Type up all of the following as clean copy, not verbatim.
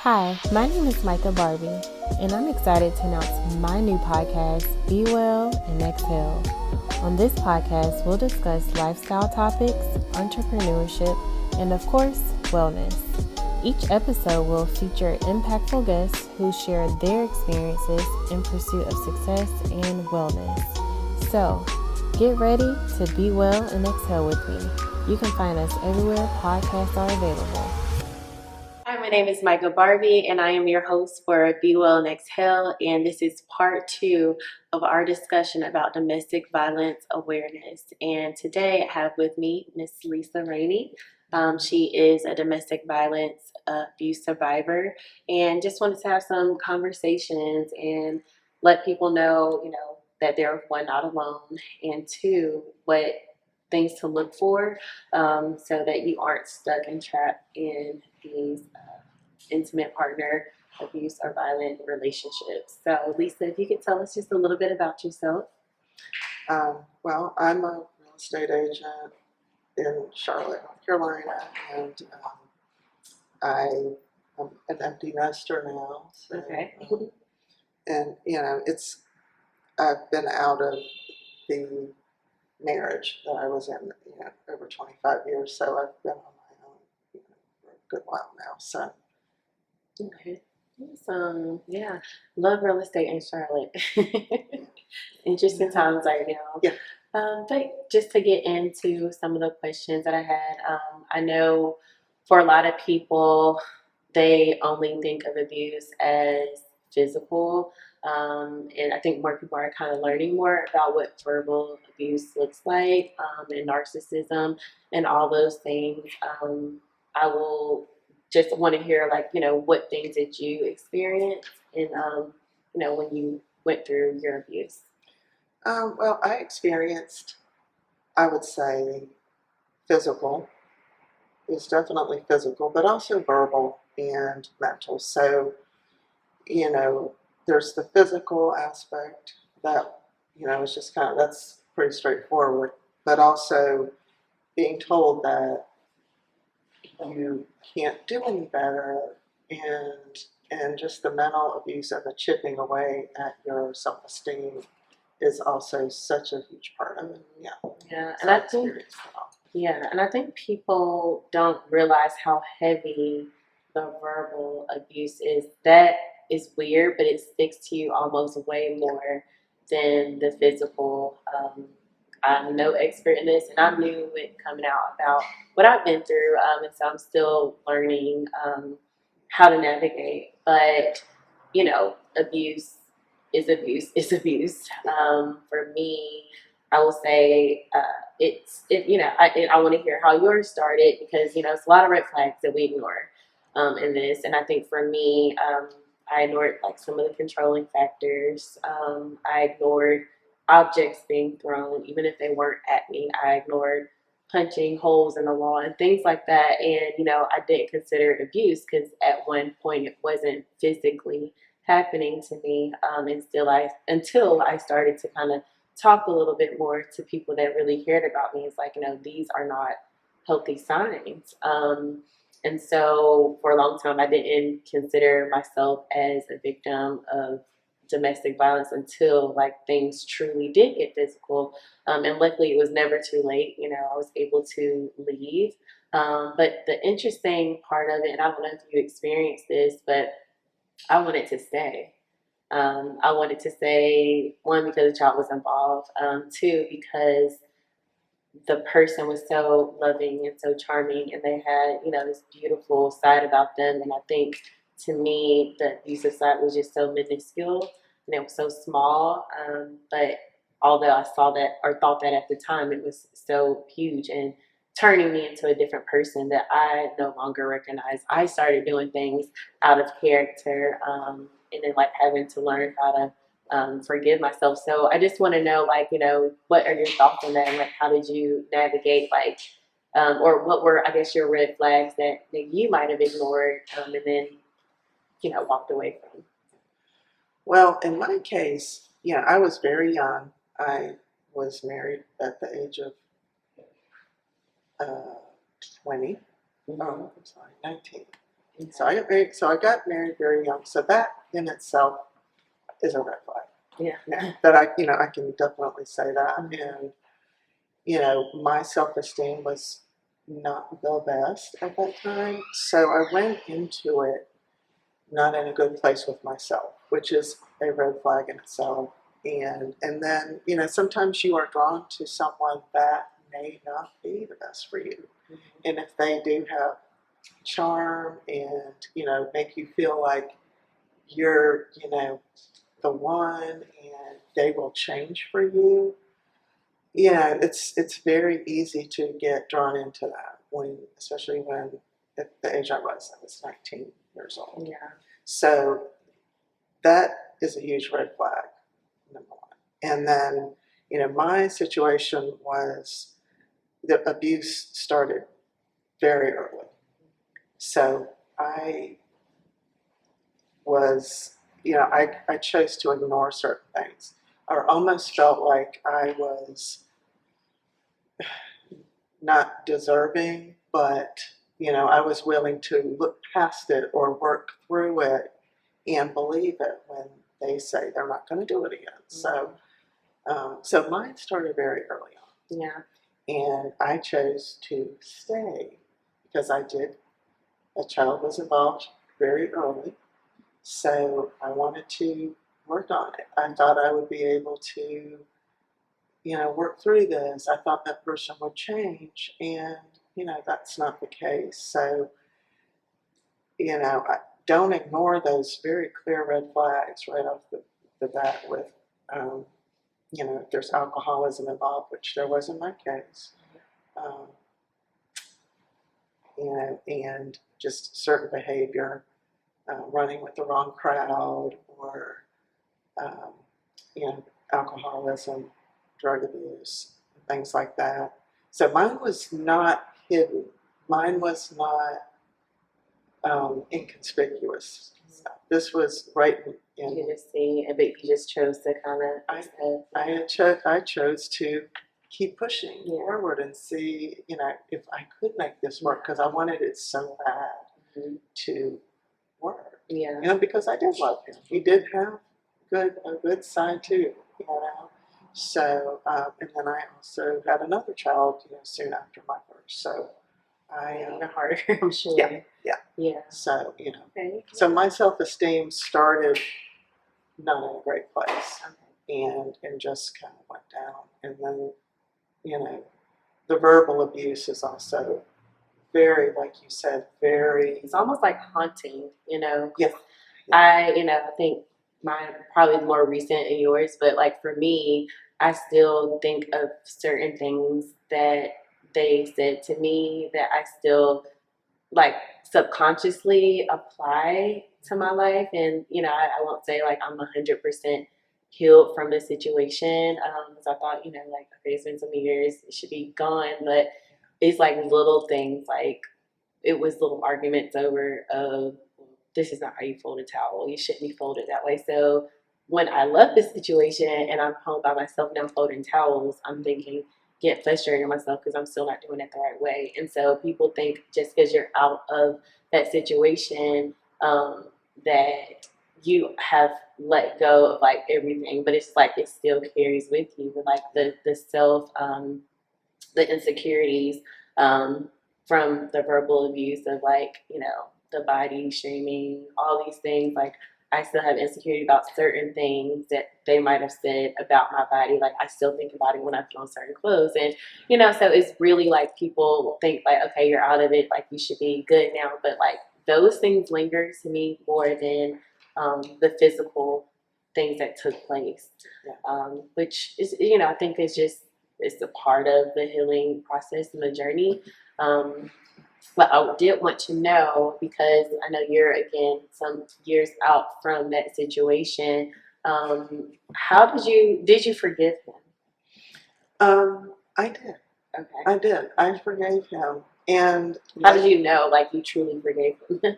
Hi, my name is Micah Barbie, and I'm excited to announce my new podcast, Be Well and Exhale. On this podcast, we'll discuss lifestyle topics, entrepreneurship, and of course, wellness. Each episode will feature impactful guests who share their experiences in pursuit of success and wellness. So, get ready to be well and exhale with me. You can find us everywhere podcasts are available. Hi, my name is Micah Barbie, and I am your host for Be Well and Exhale. And this is part 2 of our discussion about domestic violence awareness. And today I have with me Miss Lisa Rainey. She is a domestic violence abuse survivor, and just wanted to have some conversations and let people know, that they're one, not alone, and two, what things to look for so that you aren't stuck and trapped in these intimate partner abuse or violent relationships. So, Lisa, if you could tell us just a little bit about yourself. Well, I'm a real estate agent in Charlotte, North Carolina, and I am an empty nester now. So, Okay. And I've been out of the marriage that I was in, over 25 years. So I've been on my own, for a good while now. So Okay. Awesome. Yeah. Love real estate in Charlotte. Interesting times right now. Yeah. But just to get into some of the questions that I had, I know for a lot of people, they only think of abuse as physical. And I think more people are kind of learning more about what verbal abuse looks like, and narcissism and all those things. I will just want to hear, what things did you experience and, when you went through your abuse? well, I experienced, I would say, physical. It was definitely physical, but also verbal and mental. So, there's the physical aspect that, is just that's pretty straightforward, but also being told that you can't do any better, and just the mental abuse and the chipping away at your self-esteem is also such a huge part of it. Yeah. Yeah, So I experienced it all. Yeah, and I think people don't realize how heavy the verbal abuse is. That is weird, but it sticks to you almost way more than the physical. I'm no expert in this, and I'm new with coming out about what I've been through, and so I'm still learning how to navigate. But abuse is abuse. For me, I will say I want to hear how yours started because it's a lot of red flags that we ignore in this, and I think for me, I ignored like some of the controlling factors. I ignored objects being thrown, even if they weren't at me. I ignored punching holes in the wall and things like that, and I didn't consider it abuse because at one point it wasn't physically happening to me, and until I started to kind of talk a little bit more to people that really cared about me. It's like, these are not healthy signs. And so for a long time, I didn't consider myself as a victim of domestic violence until like things truly did get physical. And luckily, it was never too late. I was able to leave. But the interesting part of it, and I don't know if you experienced this, but I wanted to stay. I wanted to say, one, because the child was involved, two, because the person was so loving and so charming, and they had, this beautiful side about them. And I think to me, the abusive side was just so minuscule and it was so small. But although I saw that or thought that at the time, it was so huge and turning me into a different person that I no longer recognize. I started doing things out of character, and then like having to learn how to forgive myself. So I just want to know, what are your thoughts on that? And like, how did you navigate, or what were, I guess, your red flags that you might have ignored, and then, walked away from? Well, in my case, I was very young. I was married at the age of 20. Mm-hmm. Oh, I'm sorry, 19. So I got married very young. So that in itself is a red flag. Yeah. Yeah, that I can definitely say that. Mhm. And my self-esteem was not the best at that time. So I went into it not in a good place with myself, which is a red flag in itself. And then, sometimes you are drawn to someone that may not be the best for you. Mhm. And if they do have charm and, make you feel like you're, the one and they will change for you, it's very easy to get drawn into that especially when at the age I was 19 years old. Yeah. So that is a huge red flag, number one. And then, my situation was the abuse started very early. So I was, I chose to ignore certain things, or almost felt like I was not deserving, but, I was willing to look past it or work through it and believe it when they say they're not going to do it again. So mine started very early on, Yeah. and I chose to stay because a child was involved very early. So I wanted to work on it. I thought I would be able to, work through this. I thought that person would change, and, that's not the case. So, don't ignore those very clear red flags right off the bat with, um, if there's alcoholism involved, which there was in my case, um, and just certain behavior, running with the wrong crowd, or, um, alcoholism, drug abuse, things like that. So mine was not hidden. Mine was not inconspicuous. This was right You in. just see, but you just chose to kind of. I chose to keep pushing Yeah. forward and see, if I could make this work, because I wanted it so bad Mhm. to work. Yeah. Because I did love him. He did have a good side too, So, and then I also had another child, soon after my first. So Even harder, I'm sure. yeah. Yeah. So, Okay. so my self-esteem started not in a great place, and just kind of went down. And then, the verbal abuse is also very, like you said, very. It's almost like haunting. Yeah. I think mine probably more recent than yours, but like for me, I still think of certain things that they said to me that I still like subconsciously apply to my life. And, I won't say like I'm 100% healed from the situation. Because I thought, like, okay, it's been so many years, it should be gone. But it's like little things, like it was little arguments over this is not how you fold a towel. You shouldn't be folded that way. So when I left this situation and I'm home by myself now folding towels, I'm thinking, get frustrated with myself because I'm still not doing it the right way. And so people think just because you're out of that situation, that you have let go of like everything, but it's like it still carries with you, like the self, the insecurities, um, from the verbal abuse of like, the body shaming, all these things. Like I still have insecurity about certain things that they might have said about my body. Like I still think about it when I put on certain clothes. And, so it's really like people think like, okay, you're out of it, like you should be good now. But like those things linger to me more than the physical things that took place. Which is, I think it's a part of the healing process and the journey. But I did want to know, because I know you're again some years out from that situation. How did you forgive him? I did. Okay. I did. I forgave him. And How did you know, like, you truly forgave him?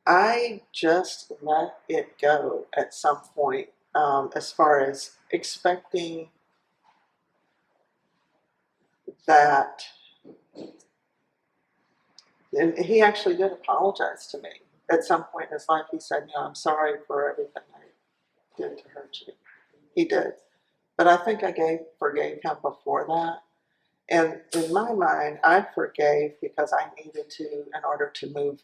I just let it go at some point, as far as expecting that And he actually did apologize to me at some point in his life. He said, I'm sorry for everything I did to hurt you. He did. But I think I forgave him before that. And in my mind, I forgave because I needed to in order to move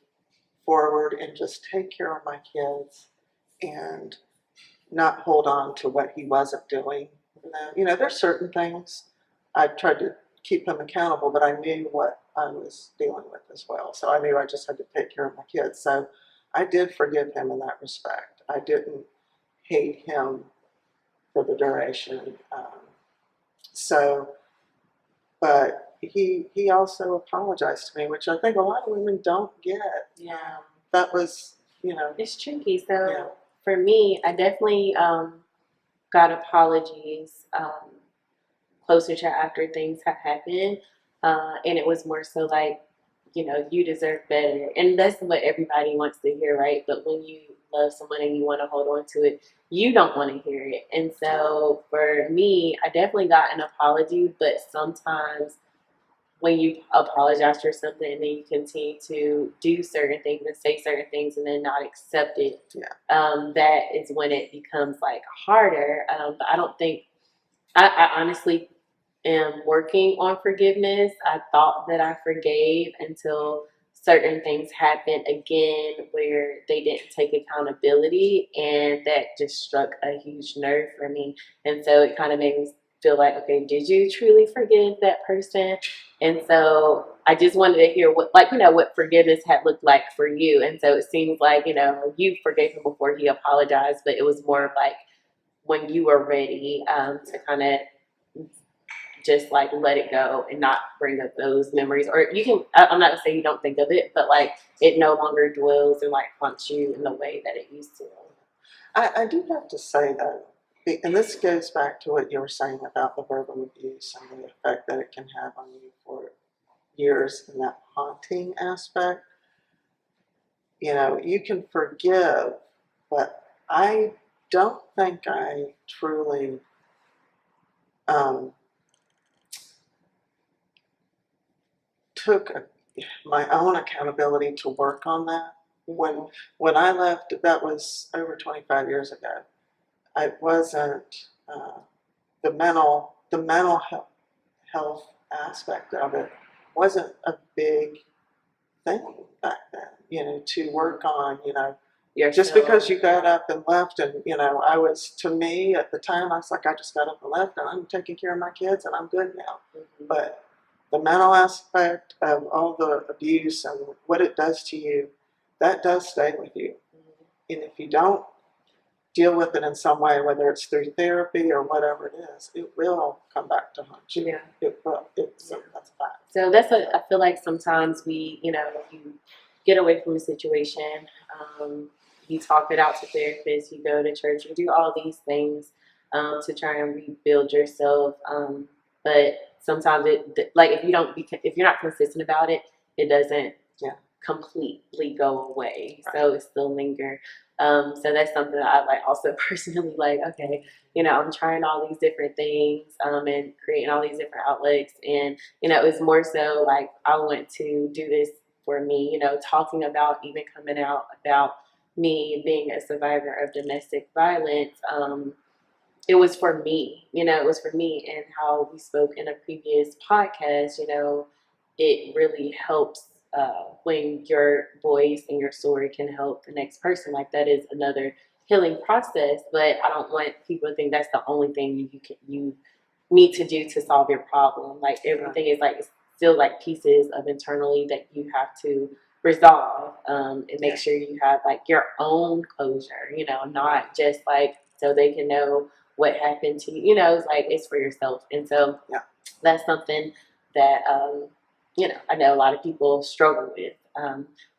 forward and just take care of my kids and not hold on to what he wasn't doing. There's certain things I tried to keep him accountable, but I knew what I was dealing with as well. So I knew I just had to take care of my kids. So I did forgive him in that respect. I didn't hate him for the duration. But he also apologized to me, which I think a lot of women don't get. Yeah. That was, It's tricky. So Yeah. for me, I definitely got apologies closer to after things had happened. And it was more so like, you deserve better. And that's what everybody wants to hear, right? But when you love someone and you want to hold on to it, you don't want to hear it. And so for me, I definitely got an apology, but sometimes when you apologize for something and then you continue to do certain things and say certain things and then not accept it, that is when it becomes like harder. But I don't think, I honestly am working on forgiveness. I thought that I forgave until certain things happened again where they didn't take accountability, and that just struck a huge nerve for me. And so it kind of made me feel like, okay, did you truly forgive that person? And so I just wanted to hear what forgiveness had looked like for you. And so it seems like, you forgave him before he apologized, but it was more of like when you were ready to kind of just like let it go and not bring up those memories. Or you can, I'm not gonna say you don't think of it, but like it no longer dwells and like haunts you in the way that it used to. I do have to say though, and this goes back to what you were saying about the verbal abuse and the effect that it can have on you for years in that haunting aspect. You can forgive, but I don't think I truly took my own accountability to work on that. When I left, that was over 25 years ago. I wasn't the mental health aspect of it wasn't a big thing back then. To work on. Just because you got up and left, and to me at the time, I was like, I just got up and left, and I'm taking care of my kids, and I'm good now. But the mental aspect of all the abuse and what it does to you, that does stay with you. And if you don't deal with it in some way, whether it's through therapy or whatever it is, it will come back to haunt you. Yeah. It will. That's a fact. So that's what I feel like sometimes we, you get away from a situation, you talk it out to therapists, you go to church, you do all these things to try and rebuild yourself. But sometimes like if you're not consistent about it, it doesn't completely go away. Right. So it still linger. So that's something that I like also personally like, okay, I'm trying all these different things and creating all these different outlets. And, it was more so like I want to do this for me, talking about even coming out about me being a survivor of domestic violence. It was for me, it was for me, and how we spoke in a previous podcast, it really helps when your voice and your story can help the next person. Like that is another healing process, but I don't want people to think that's the only thing you need to do to solve your problem. Like everything is like it's still like pieces of internally that you have to resolve and make sure you have like your own closure, not just like so they can know what happened to you. It's like it's for yourself. And so that's something that I know a lot of people struggle with.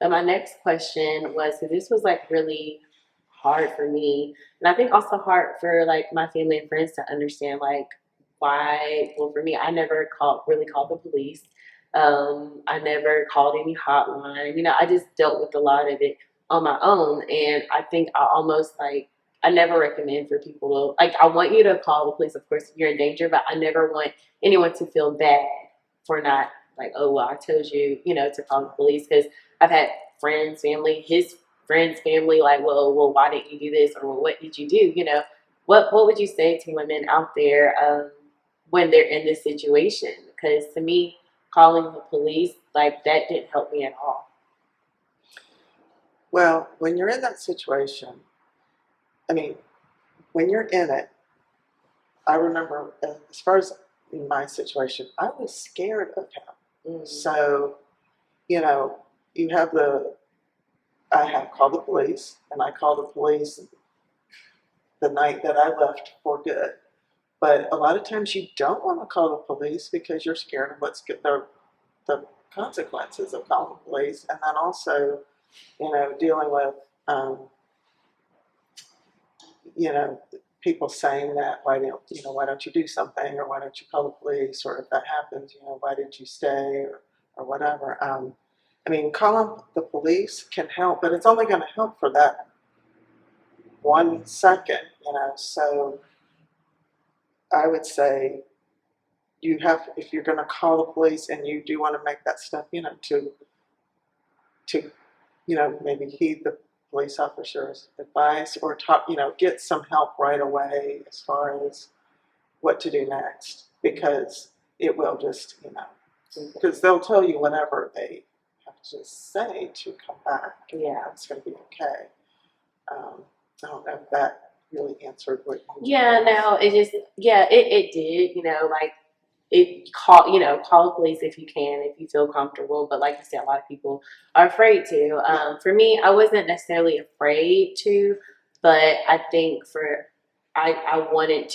But my next question was, so this was like really hard for me, and I think also hard for like my family and friends to understand like why. Well, for me, I never really called the police. I never called any hotline. I just dealt with a lot of it on my own, and I think I almost like I never recommend for people to like. I want you to call the police, of course, if you're in danger, but I never want anyone to feel bad for not like, oh, well, I told you, to call the police. Because I've had friends, family, his friends, family, like, well, why didn't you do this? Or, well, what did you do? What would you say to women out there when they're in this situation? Because to me, calling the police, like, that didn't help me at all. Well, when you're in that situation, I mean, when you're in it, I remember as far as in my situation, I was scared of him. So, you know, you have I have called the police, and I called the police the night that I left for good. But a lot of times you don't want to call the police because you're scared of the consequences of calling the police, and then also, dealing with, you know, people saying that why don't you do something, or why don't you call the police, or if that happens, why did you stay, or whatever. I mean, calling the police can help, but it's only going to help for that 1 second, So I would say if you're going to call the police and you do want to make that step, to maybe heed the police officer's advice, or talk, get some help right away as far as what to do next, because it will just, because they'll tell you whenever they have to say to come back. Yeah. It's going to be okay. I don't know if that really answered what you Yeah, no, it did, like, call the police if you can, if you feel comfortable. But like you said, a lot of people are afraid to. For me, I wasn't necessarily afraid to, but I think I wanted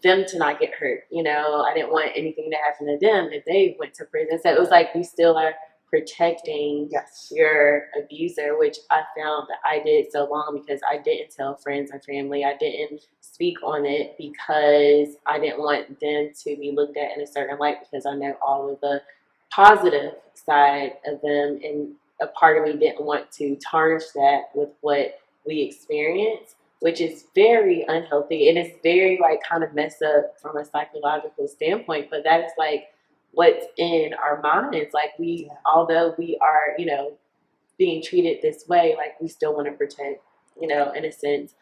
them to not get hurt. I didn't want anything to happen to them if they went to prison. So it was like, you still are protecting Yes. your abuser, which I found that I did so long because I didn't tell friends or family. I didn't speak on it because I didn't want them to be looked at in a certain light, because I know all of the positive side of them, and a part of me didn't want to tarnish that with what we experienced, which is very unhealthy, and it's very, like, kind of messed up from a psychological standpoint. But that is, like, what's in our minds. Like, although we are, being treated this way, like, we still want to protect, in a sense.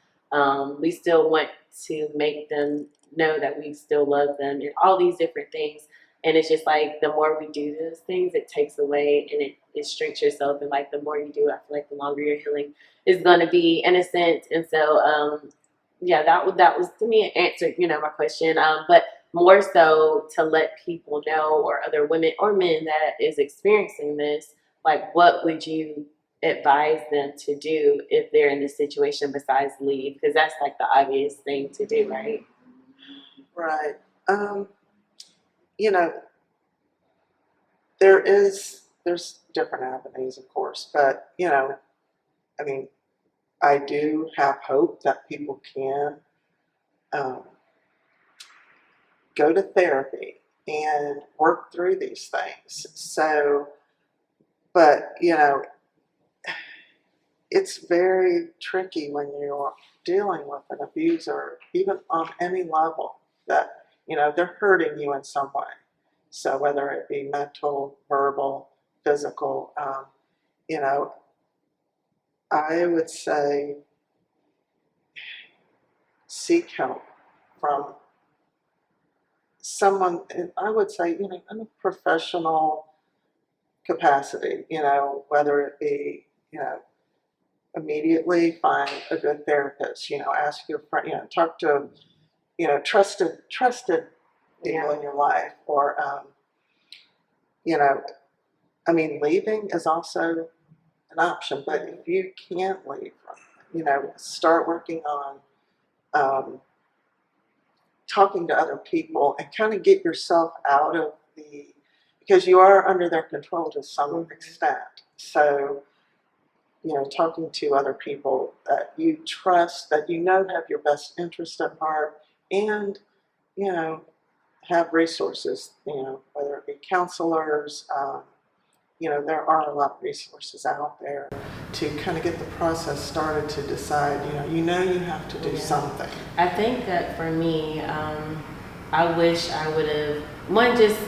We still want to make them know that we still love them, and all these different things. And it's just like, the more we do those things, it takes away, and it shrinks yourself. And like, the more you do, I feel like the longer your healing is going to be, in a sense. And so, yeah, that was to me answered, my question. But more so to let people know, or other women or men that is experiencing this, like, what would you advise them to do if they're in this situation besides leave? Because that's like the obvious thing to do, right? Right. You know, there's different avenues, of course, but I mean, I do have hope that people can go to therapy and work through these things. So, but it's very tricky when you're dealing with an abuser, even on any level, that they're hurting you in some way. So whether it be mental, verbal, physical, I would say seek help from someone, and I would say, in a professional capacity, whether it be, immediately find a good therapist, ask your friend, talk to, trusted people in your life, or, I mean, leaving is also an option, but if you can't leave, start working on talking to other people, and kind of get yourself out of because you are under their control to some extent. So, talking to other people that you trust, that have your best interest at heart, and, have resources, whether it be counselors, there are a lot of resources out there to kind of get the process started, to decide, you have to do something. I think that for me, I wish I would have, just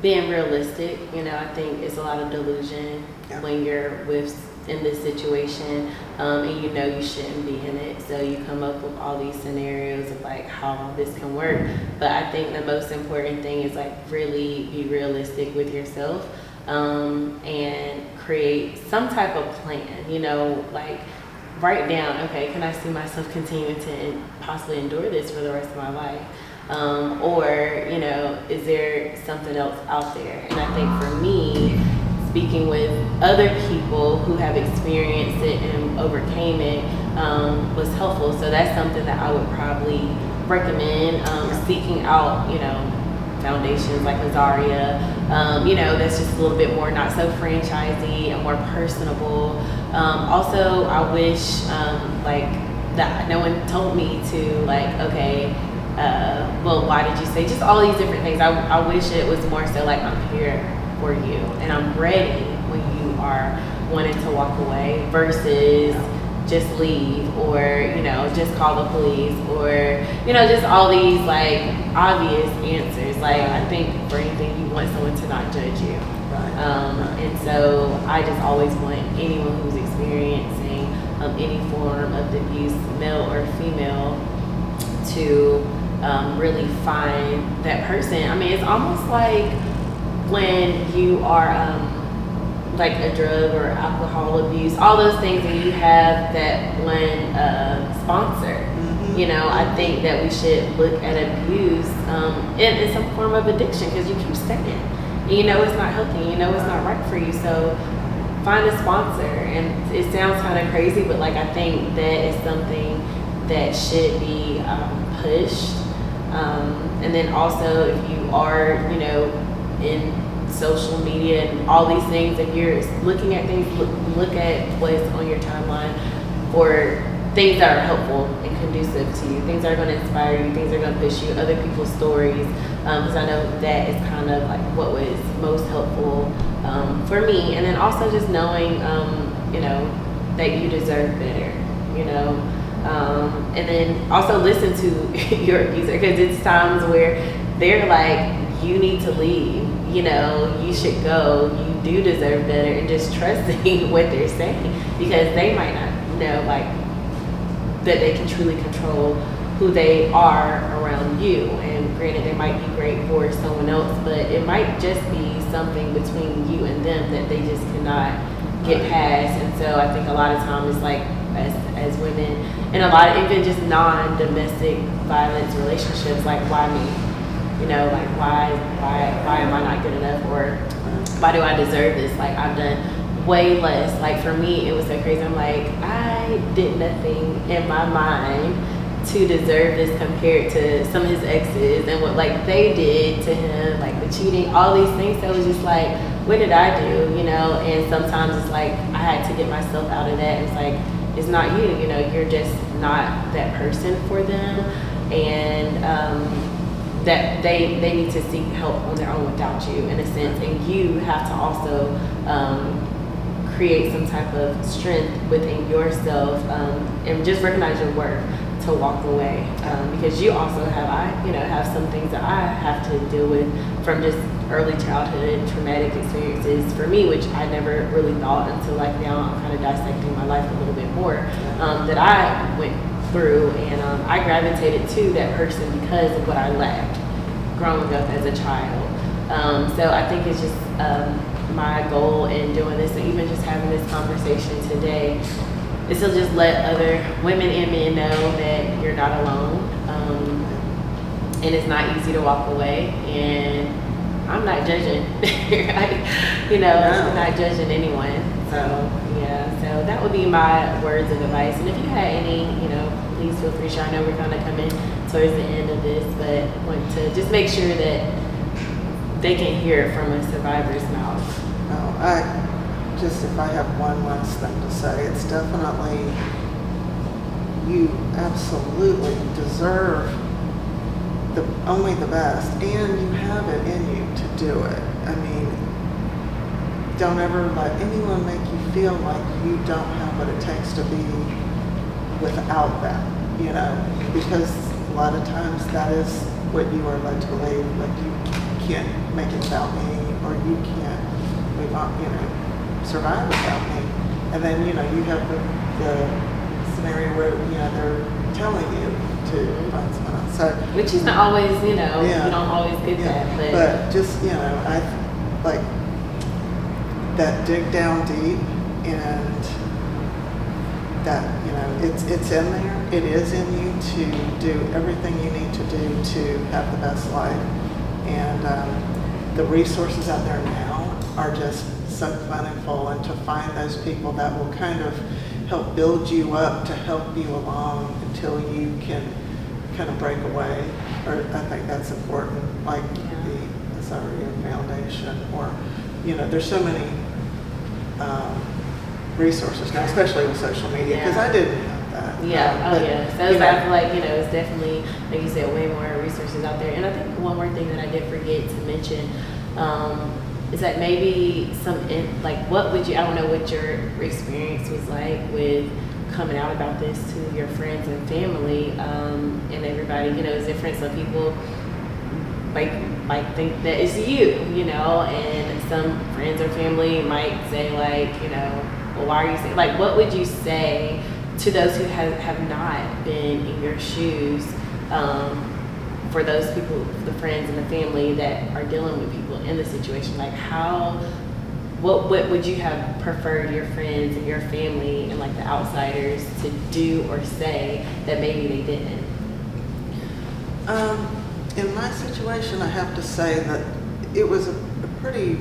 being realistic. I think it's a lot of delusion Yeah. when you're in this situation, and you shouldn't be in it. So you come up with all these scenarios of like how this can work. But I think the most important thing is like really be realistic with yourself, and create some type of plan. Like write down, okay, can I see myself continuing to possibly endure this for the rest of my life? Or, is there something else out there? And I think for me, speaking with other people who have experienced it and overcame it, was helpful. So that's something that I would probably recommend, seeking out, foundations like Lazaria, that's just a little bit more not so franchisey and more personable. Also, I wish like that no one told me to like, okay, well, why did you say just all these different things? I wish it was more so like I'm here for you and I'm ready when you are wanting to walk away versus just leave or just call the police or just all these like obvious answers. Like I think for anything you want someone to not judge you. And so I just always want anyone who's experiencing any form of abuse, male or female, to really find that person. I mean, it's almost like when you are like a drug or alcohol abuse, all those things, and you have that one sponsor. I think that we should look at abuse in some form of addiction because you keep staying. It's not healthy. It's not right for you. So find a sponsor. And it sounds kind of crazy, but like I think that is something that should be pushed. And then also if you are, in social media and all these things, if you're looking at things, look at what's on your timeline for things that are helpful and conducive to you, things that are going to inspire you, things that are going to push you, other people's stories, because I know that is kind of like what was most helpful for me. And then also just knowing, that you deserve better, and then also listen to your abuser, because it's times where they're like, you need to leave, you should go, you do deserve better, and just trusting what they're saying, because they might not know like that they can truly control who they are around you. And granted, they might be great for someone else, but it might just be something between you and them that they just cannot get past. And so I think a lot of times it's like as women, and a lot of even just non-domestic violence relationships, like why me? Like why am I not good enough, or why do I deserve this? Like I've done way less. Like for me, it was so crazy. I'm like, I did nothing in my mind to deserve this compared to some of his exes and what like they did to him, like the cheating, all these things. So it was just like, what did I do? And sometimes it's like I had to get myself out of that. It's like, it's not you, you're just not that person for them, and that they need to seek help on their own without you, in a sense. And you have to also create some type of strength within yourself, and just recognize your worth to walk away, because you also have some things that I have to deal with from just early childhood traumatic experiences for me, which I never really thought until like now I'm kind of dissecting my life a little bit more, that I went through, and I gravitated to that person because of what I lacked growing up as a child. So I think it's just my goal in doing this, and even just having this conversation today, is to just let other women and men know that you're not alone, and it's not easy to walk away. And I'm not judging, right? I'm not judging anyone. So yeah, so that would be my words of advice. And if you had any, please feel free to share. I know we're going to come in towards the end of this, but I want to just make sure that they can hear it from a survivor's mouth. If I have one last thing to say, it's definitely, you absolutely deserve only the best, and you have it in you to do it. I mean, don't ever let anyone make you feel like you don't have what it takes to be without that, because a lot of times that is what you are led to believe, like you can't make it without me, or you can't move on, survive without me. And then, you have the scenario where, they're telling you to find someone else. So, Which is not always, Yeah. you don't always get that. but just, I like that dig down deep, and that, it's in there. It is in you to do everything you need to do to have the best life. And the resources out there now are just so plentiful, and to find those people that will kind of help build you up, to help you along until you can kind of break away. Or I think that's important, like the Azaria Foundation, or, there's so many resources now, especially with social media, because I didn't have that. So I feel like, it's definitely, like you said, way more resources out there. And I think one more thing that I did forget to mention is that maybe what would you, I don't know what your experience was like with coming out about this to your friends and family, and everybody, is different. Some people might think that it's you, and some friends or family might say well, why are you saying, what would you say to those who have not been in your shoes, for those people, the friends and the family that are dealing with people in the situation? What would you have preferred your friends and your family and the outsiders to do or say that maybe they didn't? In my situation, I have to say that it was a pretty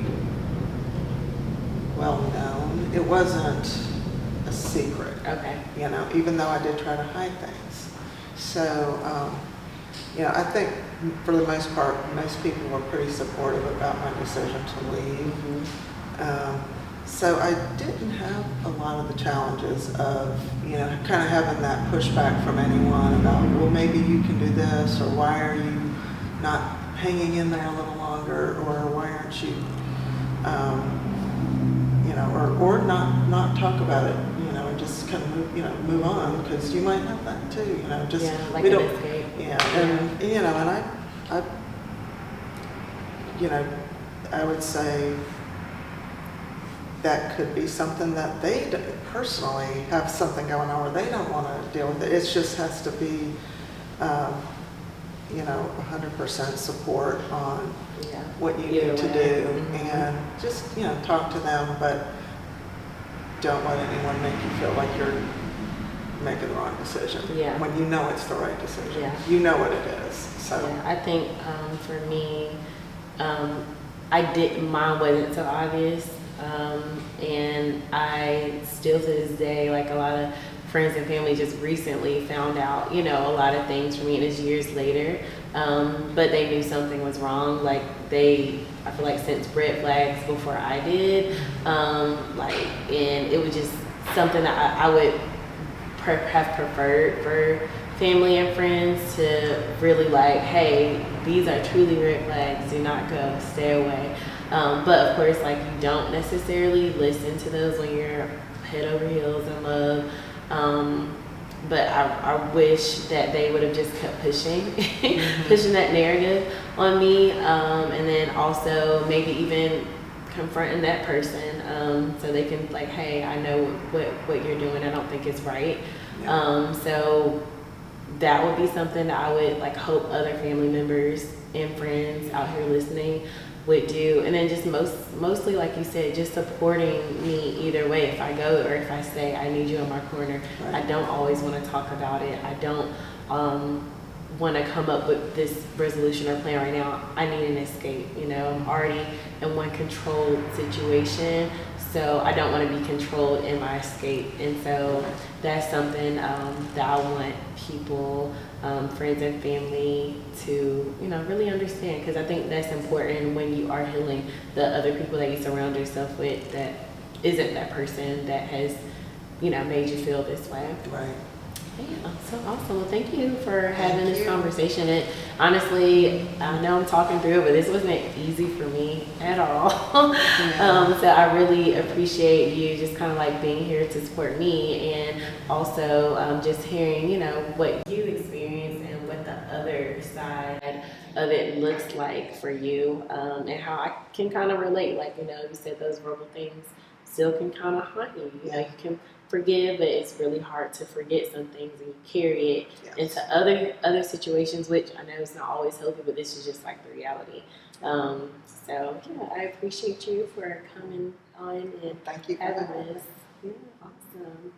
well known. It wasn't a secret. Okay. Even though I did try to hide things. So, I think for the most part, most people were pretty supportive about my decision to leave. So I didn't have a lot of the challenges of, kind of having that pushback from anyone about, well, maybe you can do this, or why are you not hanging in there a little longer, or why aren't you, or not talk about it, and just kind of move on, because you might have that too, just we don't, escape. I would say that could be something that they personally have something going on where they don't want to deal with it. It just has to be, 100% support on what you need to do, and just, talk to them, but don't let anyone make you feel like you're making the wrong decision. When it's the right decision. You know what it is. So I think for me, mine wasn't so obvious. And I still to this day, a lot of friends and family just recently found out, a lot of things from me, and it's years later. But they knew something was wrong. I feel like since red flags before I did, and it was just something that I would have preferred for family and friends to really hey, these are truly red flags, do not go, stay away. But of course, you don't necessarily listen to those when you're head over heels in love. But I wish that they would have just kept pushing, pushing that narrative on me. And then also maybe even confronting that person, so they can hey, I know what you're doing. I don't think it's right. So that would be something that I would hope other family members and friends out here listening would do. And then just mostly, like you said, just supporting me either way. If I go or if I say I need you in my corner, I don't always want to talk about it. I don't want to come up with this resolution or plan right now. I need an escape. I'm already in one controlled situation, so I don't want to be controlled in my escape. And so that's something that I want people, friends and family, to really understand, because I think that's important when you are healing, the other people that you surround yourself with that isn't that person that has made you feel this way. Right. Yeah, so awesome. Well, thank you for having this conversation. And honestly, I know I'm talking through it, but this wasn't easy for me at all. So I really appreciate you just kind of being here to support me, and also just hearing, what you experienced and what the other side of it looks like for you, and how I can kind of relate. Like, you said those verbal things still can kind of haunt you. You can forgive, but it's really hard to forget some things, and you carry it into other situations, which I know is not always healthy, but this is just like the reality. So yeah, I appreciate you for coming on and Thank you for having having me. this. Yeah, awesome.